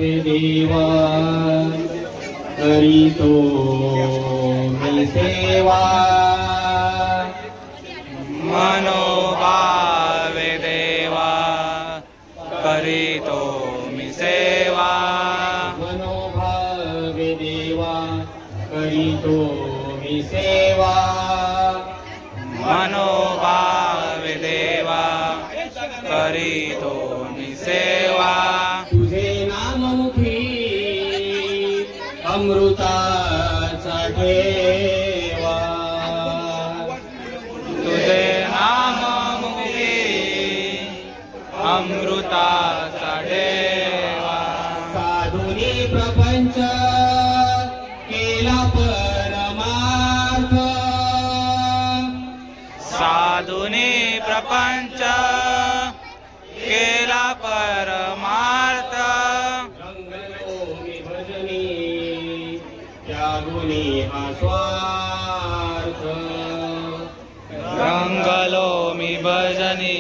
देवा करीतो मी सेवा मनोभावे देवा करीतो मी सेवा मनोभावे देवा करीतो मी सेवा मनोभावे देवा करीतो मी सेवा तुझे नाममुखी अमृताचा ठेवा तुझे नाममुखी अमृताचा ठेवा साधुनी प्रपंच केला परमार्थ साधुनी प्रपंच केला परमार्थ रंगलो मी भजनी त्यागुनी हा स्वार्थ रंगलो मी भजनी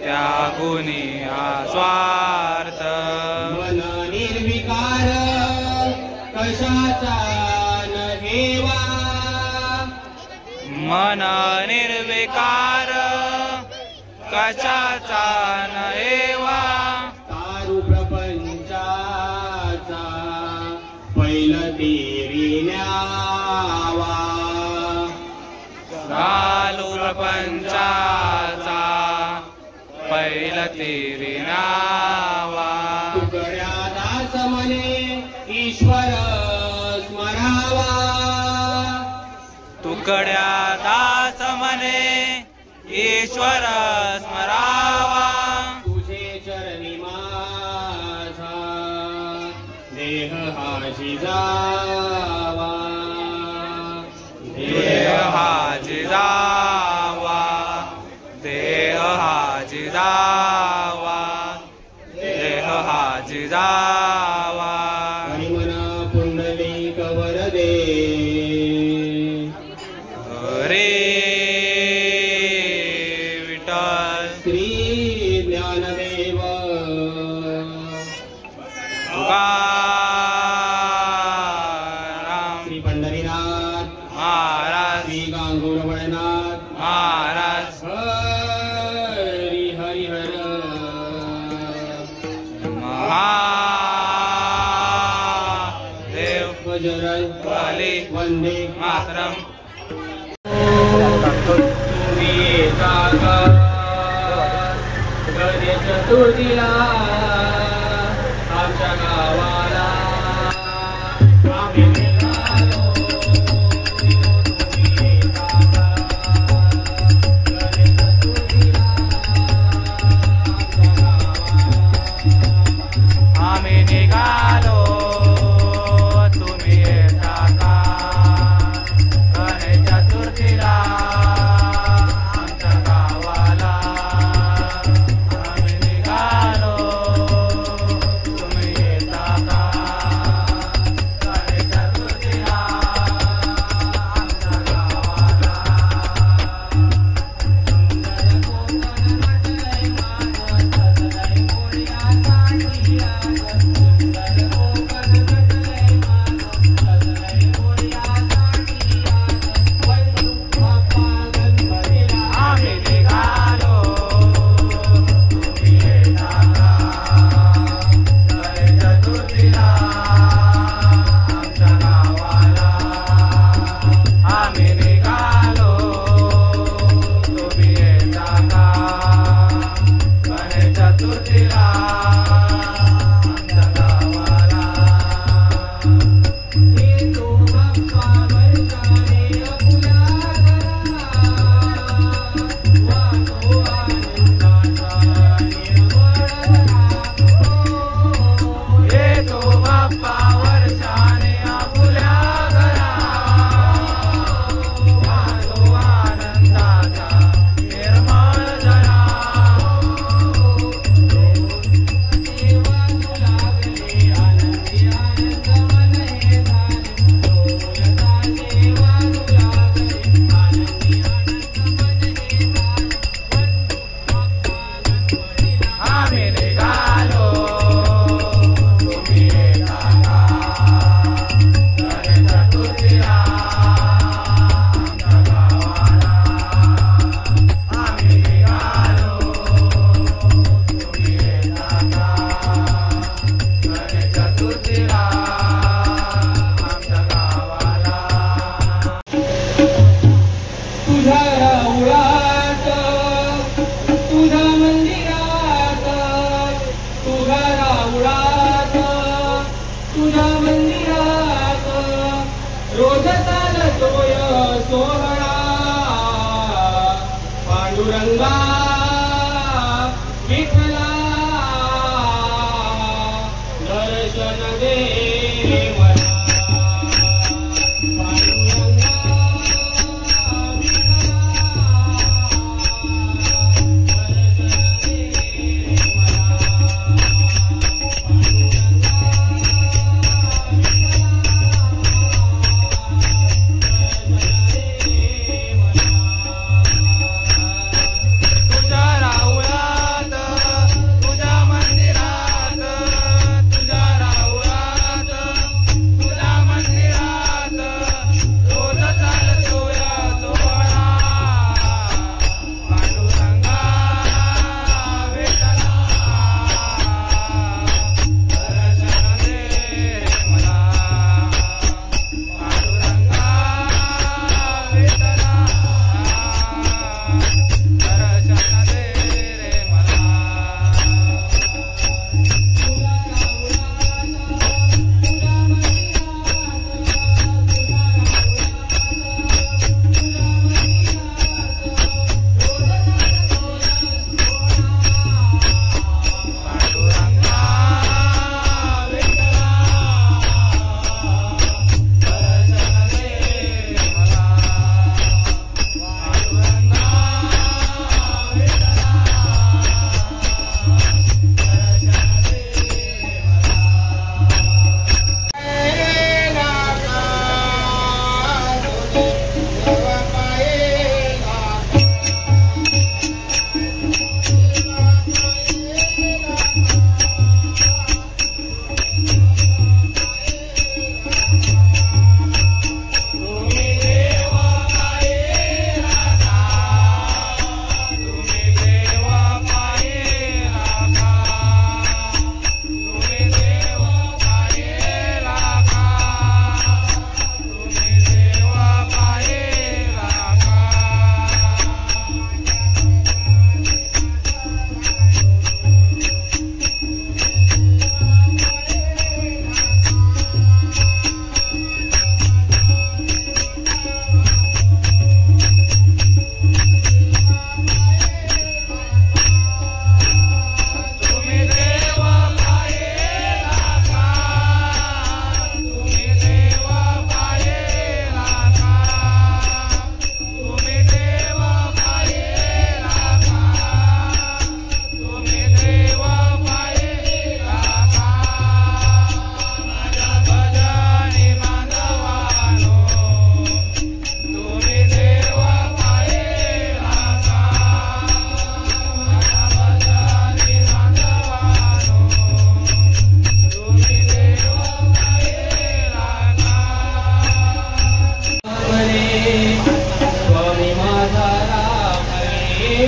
त्यागुनी हा स्वार्थ मन निर्विकार कशाचा न हेवा मन निर्विकार कशाचा न एवा तारु प्रपंचाचा पैल तेरी न्यावा चालू प्रपंचाचा पैल तेरी नावा तुकड्या दास मने ईश्वर स्मरावा तुकड्या दास मने ईश्वर स्मरावा तुझे चरणी माझा देह हा शिजावा देह हा जिजावा देह हा जिजावा देह हा जिजावा हरिमन पुंडलिक वरदे रे विठ्ठल श्री ज्ञानदेव तुकाराम श्री पंढरीनाथ महाराज श्री गांगुरवळनाथ महाराज हरी हरी हर महादेव बजरंग बली वंदे मातरम तुम्ही येता का गणेश चतुर्थीला आमच्या गावाला आम्ही निघालो. तुम्ही येता का गणेश चतुर्थीला आमच्या गावाला आम्ही निघालो तुम्ही येता का गणेश चतुर्थीला आमच्या गावाला आम्ही निघालो तुम्ही येता का गणेश चतुर्थीला आमच्या गावाला आम्ही निघालो तुम्ही येता का गणेश चतुर्थीला आमच्या गावाला आम्ही निघालो तुम्ही येता का गणेश चतुर्थीला आमच्या गावाला येतो बाप्पा वर्षाने आपुल्या घरा वाजो आनंदाचा निर्मळ जरा दर्शन दे मला पांडुरंगा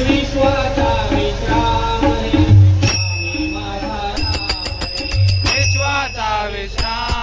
विश्वाचा विश्राम रे, स्वामी माझा राम रे, विश्वाचा विश्राम